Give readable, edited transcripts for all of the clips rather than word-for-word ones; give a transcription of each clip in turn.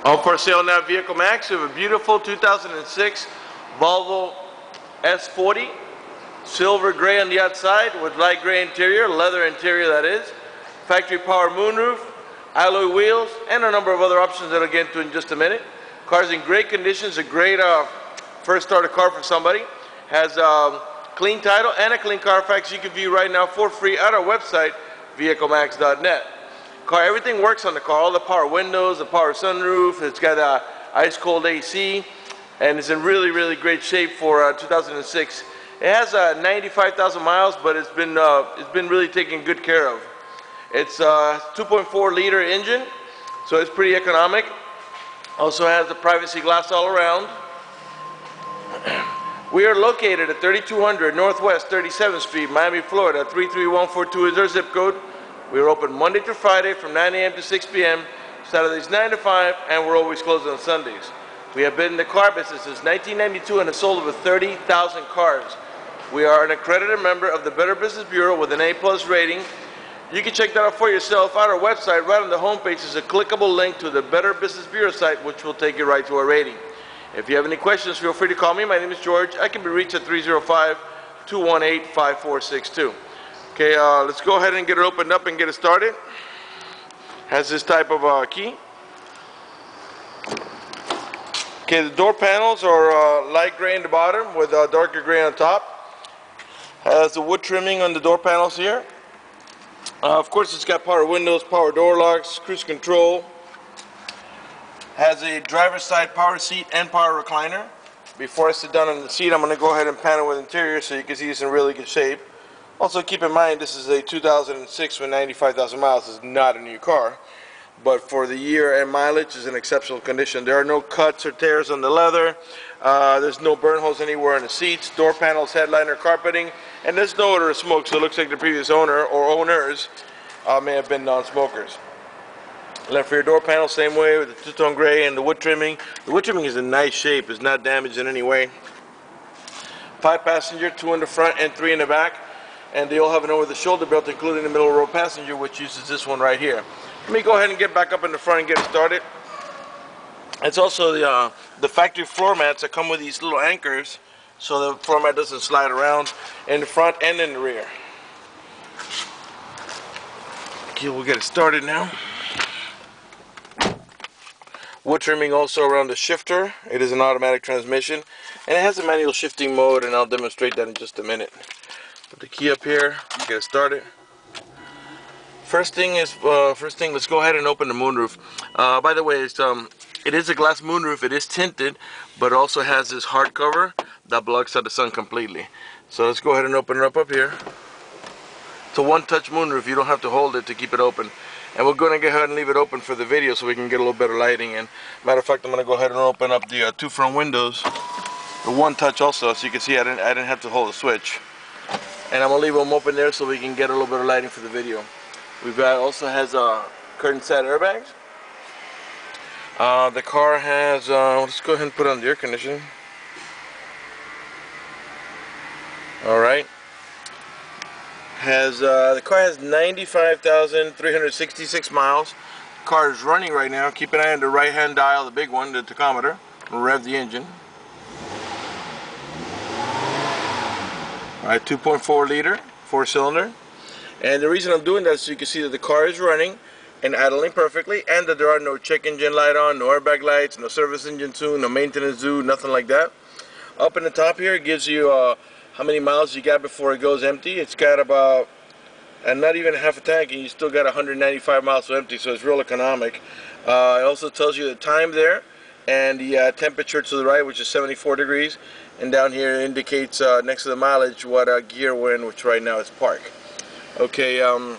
On for sale now, VEHICLEMAX. We have a beautiful 2006 Volvo S40, silver gray on the outside with light gray interior, leather interior that is, factory power moonroof, alloy wheels, and a number of other options that I'll get into in just a minute. Car's in great conditions, a great first starter car for somebody. Has clean title and a clean Carfax you can view right now for free at our website, vehiclemax.net. Car, everything works on the car, all the power windows, the power sunroof, it's got ice cold AC, and it's in really, really great shape for 2006. It has 95,000 miles, but it's been really taken good care of. It's a 2.4 liter engine, so it's pretty economic. Also has the privacy glass all around. We are located at 3200 Northwest 37th Street, Miami, Florida. 33142 is our zip code. We are open Monday through Friday from 9 a.m. to 6 p.m., Saturdays 9 to 5, and we're always closed on Sundays. We have been in the car business since 1992 and have sold over 30,000 cars. We are an accredited member of the Better Business Bureau with an A+ rating. You can check that out for yourself at our website. Right on the homepage is a clickable link to the Better Business Bureau site, which will take you right to our rating. If you have any questions, feel free to call me. My name is George. I can be reached at 305-218-5462. Okay, let's go ahead and get it opened up and get it started. Has this type of key. Okay, the door panels are light gray in the bottom with darker gray on top. Has the wood trimming on the door panels here. Of course, it's got power windows, power door locks, cruise control. Has a driver's side power seat and power recliner. Before I sit down on the seat, I'm going to go ahead and pan it with interior so you can see it's in really good shape. Also, keep in mind this is a 2006 with 95,000 miles. It's not a new car, but for the year and mileage is in exceptional condition. There are no cuts or tears on the leather. There's no burn holes anywhere in the seats. Door panels, headliner, carpeting, and there's no odor of smoke. So it looks like the previous owner or owners may have been non-smokers. Left rear door panel, same way with the two-tone gray and the wood trimming. The wood trimming is in nice shape. It's not damaged in any way. 5 passenger, 2 in the front and 3 in the back. And they all have an over-the-shoulder belt, including the middle row passenger, which uses this one right here. Let me go ahead and get back up in the front and get it started. It's also the factory floor mats that come with these little anchors, so the floor mat doesn't slide around in the front and in the rear. Okay, we'll get it started now. Wood trimming also around the shifter. It is an automatic transmission, and it has a manual shifting mode, and I'll demonstrate that in just a minute. Put the key up here, get it started. First thing, let's go ahead and open the moonroof. By the way, it is a glass moonroof. It is tinted, but it also has this hard cover that blocks out the sun completely. So let's go ahead and open it up here. It's a one-touch moonroof. You don't have to hold it to keep it open. And we're going to go ahead and leave it open for the video so we can get a little better lighting. And matter of fact, I'm going to go ahead and open up the 2 front windows. The one touch also, so you can see I didn't have to hold the switch. And I'm going to leave them open there so we can get a little bit of lighting for the video. We've got, also has curtain side airbags. The car has, let's go ahead and put on the air conditioning. Alright. The car has 95,366 miles. The car is running right now. Keep an eye on the right hand dial, the big one, the tachometer. We'll rev the engine. Alright, 2.4 liter, 4-cylinder. And the reason I'm doing that is so you can see that the car is running and idling perfectly, and that there are no check engine light on, no airbag lights, no service engine tune, no maintenance do, nothing like that. Up in the top here, it gives you how many miles you got before it goes empty. It's got about, and not even half a tank, and you still got 195 miles empty, so it's real economic. It also tells you the time there, and the temperature to the right, which is 74 degrees, and down here it indicates next to the mileage what gear we're in, which right now is park. Okay, I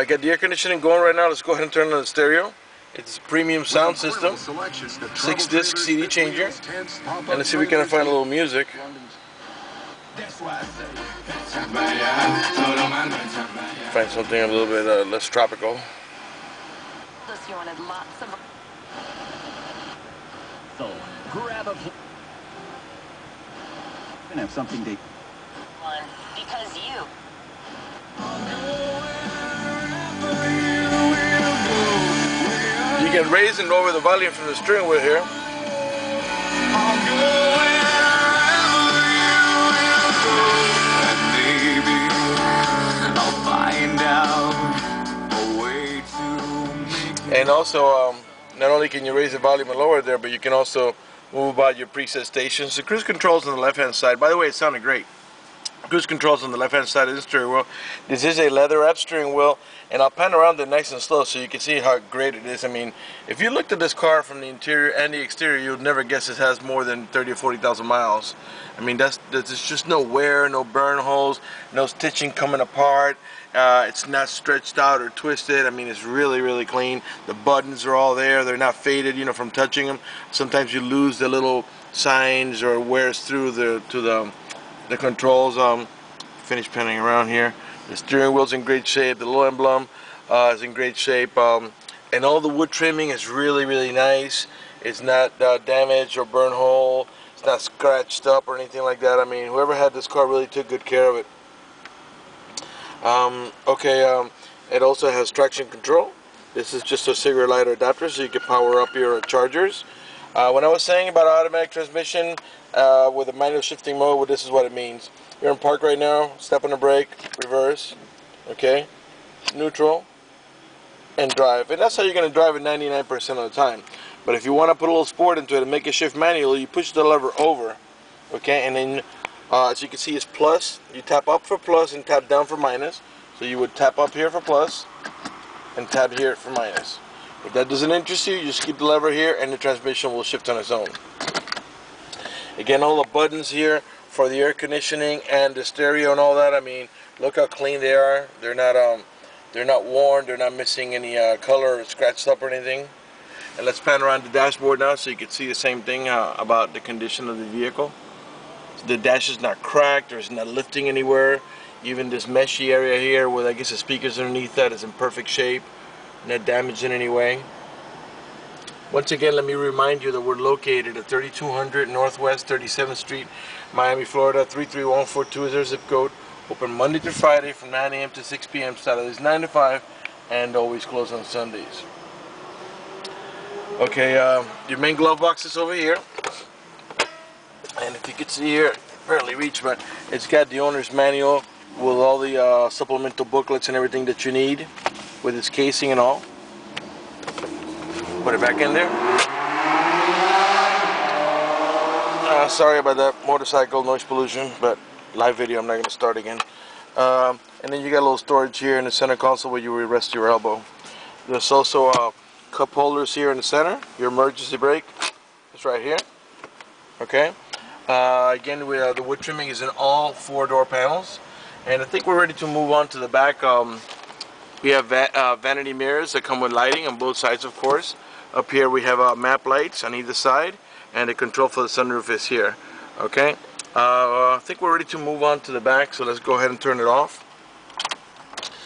got the air conditioning going right now. Let's go ahead and turn on the stereo. It's a premium sound system, 6-disc CD changer, and let's see if we can find a little music. Find something a little bit less tropical. So grab a and have something to because you. You can raise and lower the volume from the steering wheel here. And also, not only can you raise the volume and lower it there, but you can also move about your preset stations. The cruise controls on the left-hand side. By the way, it sounded great. Cruise controls on the left-hand side of the steering wheel. This is a leather-wrapped steering wheel, and I'll pan around it nice and slow so you can see how great it is. I mean, if you looked at this car from the interior and the exterior, you would never guess it has more than 30 or 40,000 miles. I mean, there's just no wear, no burn holes, no stitching coming apart. It's not stretched out or twisted. I mean, it's really, really clean. The buttons are all there. They're not faded, you know, from touching them. Sometimes you lose the little signs or wears through the controls. Finish panning around here. The steering wheel's in great shape. The little emblem is in great shape, and all the wood trimming is really, really nice. It's not damaged or burn hole. It's not scratched up or anything like that. I mean, whoever had this car really took good care of it. It also has traction control. This is just a cigarette lighter adapter, so you can power up your chargers. When I was saying about automatic transmission with a manual shifting mode, well, this is what it means. You're in park right now, step on the brake, reverse, okay, neutral, and drive. And that's how you're going to drive it 99% of the time. But if you want to put a little sport into it and make it shift manual, you push the lever over, okay, and then as you can see, it's plus. You tap up for plus and tap down for minus. So you would tap up here for plus and tap here for minus. If that doesn't interest you, you just keep the lever here and the transmission will shift on its own. Again, all the buttons here for the air conditioning and the stereo and all that, I mean, look how clean they are. They're not worn, they're not missing any color or scratched up or anything. And let's pan around the dashboard now so you can see the same thing about the condition of the vehicle. The dash is not cracked or it's not lifting anywhere. Even this meshy area here with, I guess, the speakers underneath that is in perfect shape, not damaged in any way. Once again, let me remind you that we're located at 3200 Northwest 37th Street, Miami, Florida 33142 is our zip code. Open Monday through Friday from 9 a.m. to 6 p.m. Saturdays 9 to 5, and always closed on Sundays. Okay, your main glove box is over here. And if you can see here, barely reach, but it's got the owner's manual with all the supplemental booklets and everything that you need, with its casing and all. Put it back in there. Sorry about that motorcycle noise pollution, but live video, I'm not going to start again. And then you got a little storage here in the center console where you will rest your elbow. There's also cup holders here in the center. Your emergency brake is right here. Okay. Again, the wood trimming is in all 4 door panels, and I think we're ready to move on to the back. We have vanity mirrors that come with lighting on both sides, of course. Up here we have map lights on either side, and the control for the sunroof is here. Okay, I think we're ready to move on to the back, so let's go ahead and turn it off.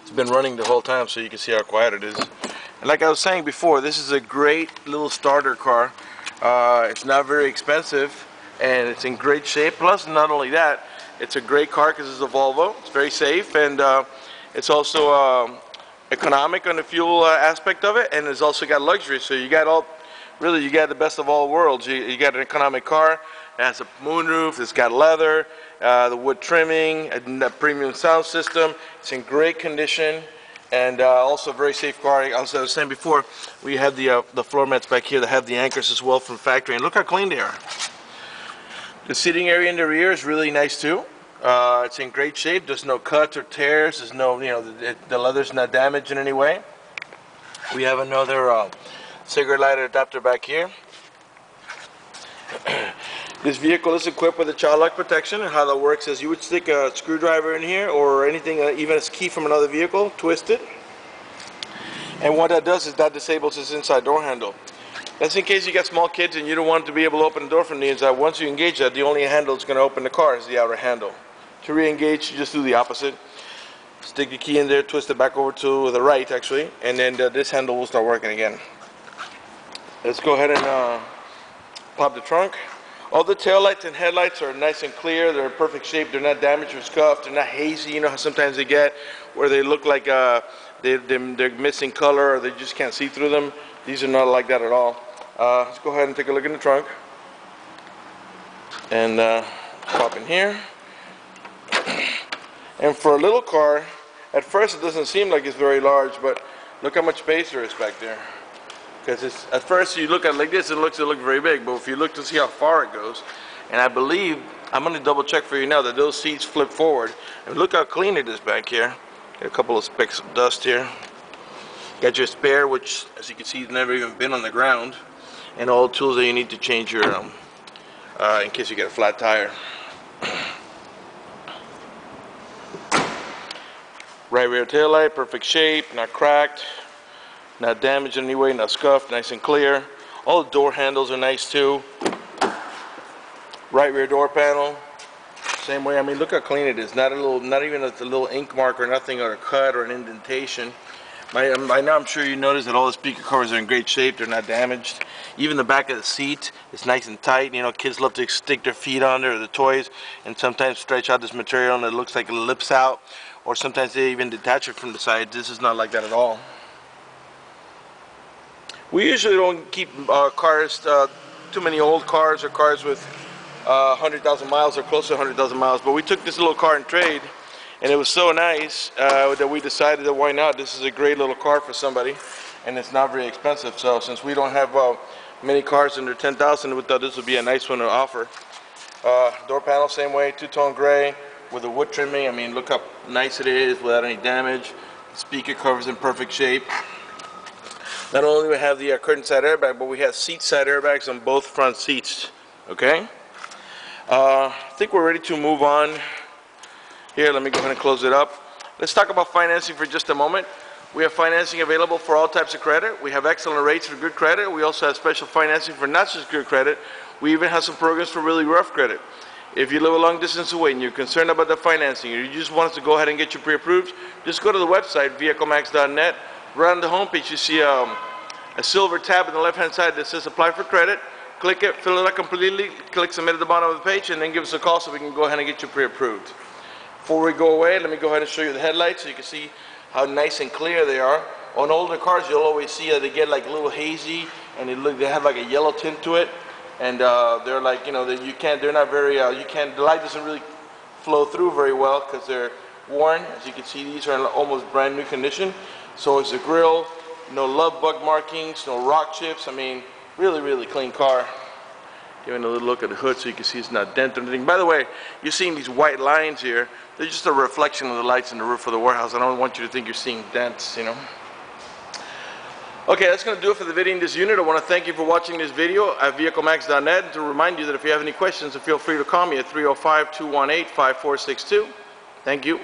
It's been running the whole time, so you can see how quiet it is. And like I was saying before, this is a great little starter car. It's not very expensive, and it's in great shape. Plus, not only that, it's a great car because it's a Volvo. It's very safe, and it's also economic on the fuel aspect of it, and it's also got luxury. So you got you got the best of all worlds. You got an economic car. It has a moonroof. It's got leather, the wood trimming, a premium sound system. It's in great condition, and also a very safe car. As I was saying before, we have the floor mats back here that have the anchors as well from factory, and look how clean they are. The seating area in the rear is really nice too. It's in great shape. There's no cuts or tears. There's no, the leather's not damaged in any way. We have another cigarette lighter adapter back here. This vehicle is equipped with a child lock protection, and how that works is you would stick a screwdriver in here or anything, even a key from another vehicle, twist it, and what that does is that disables this inside door handle. That's in case you got small kids and you don't want to be able to open the door from the inside. Once you engage that, the only handle that's going to open the car is the outer handle. To re-engage, you just do the opposite. Stick the key in there, twist it back over to the right, actually, and then this handle will start working again. Let's go ahead and pop the trunk. All the taillights and headlights are nice and clear. They're in perfect shape. They're not damaged or scuffed. They're not hazy. You know how sometimes they get where they look like they're missing color or they just can't see through them. These are not like that at all. Let's go ahead and take a look in the trunk. And pop in here. And for a little car, at first it doesn't seem like it's very large, but look how much space there is back there. Because it's, at first you look at it like this, it looks very big, but if you look to see how far it goes, and I believe, I'm going to double check for you now that those seats flip forward. And look how clean it is back here. Got a couple of specks of dust here. Got your spare, which as you can see has never even been on the ground, and all the tools that you need to change your in case you get a flat tire. Right rear tail light, perfect shape, not cracked, not damaged in any way, not scuffed, nice and clear. All the door handles are nice too. Right rear door panel, same way. I mean, look how clean it is. Not even a little ink mark or nothing, or a cut or an indentation. By now I'm sure you noticed that all the speaker covers are in great shape. They're not damaged. Even the back of the seat is nice and tight. You know, kids love to stick their feet on there, or the toys, and sometimes stretch out this material and it looks like it lips out, or sometimes they even detach it from the side. This is not like that at all. We usually don't keep cars, too many old cars or cars with 100,000 miles or close to 100,000 miles, but we took this little car in trade, and it was so nice that we decided that why not. This is a great little car for somebody, and it's not very expensive. So since we don't have many cars under 10,000, we thought this would be a nice one to offer. Door panel same way, two-tone gray with the wood trimming. I mean, look how nice it is without any damage. Speaker covers in perfect shape. Not only do we have the curtain side airbag, but we have seat side airbags on both front seats. Okay. I think we're ready to move on. Here, let me go ahead and close it up. Let's talk about financing for just a moment. We have financing available for all types of credit. We have excellent rates for good credit. We also have special financing for not just good credit. We even have some programs for really rough credit. If you live a long distance away and you're concerned about the financing, or you just want us to go ahead and get you pre-approved, just go to the website, vehiclemax.net. Right on the homepage, you see a silver tab on the left-hand side that says Apply for Credit. Click it, fill it out completely, click Submit at the bottom of the page, and then give us a call so we can go ahead and get you pre-approved. Before we go away, let me go ahead and show you the headlights so you can see how nice and clear they are. On older cars, you'll always see that they get like a little hazy, and they have like a yellow tint to it, and they're like, you know, they're not very, the light doesn't really flow through very well because they're worn. As you can see, these are in almost brand new condition. So is the grill, no love bug markings, no rock chips. I mean, really, really clean car. Giving a little look at the hood so you can see it's not dented or anything. By the way, you're seeing these white lines here. They're just a reflection of the lights in the roof of the warehouse. I don't want you to think you're seeing dents, you know. Okay, that's going to do it for the video in this unit. I want to thank you for watching this video at vehiclemax.net. And to remind you that if you have any questions, feel free to call me at 305-218-5462. Thank you.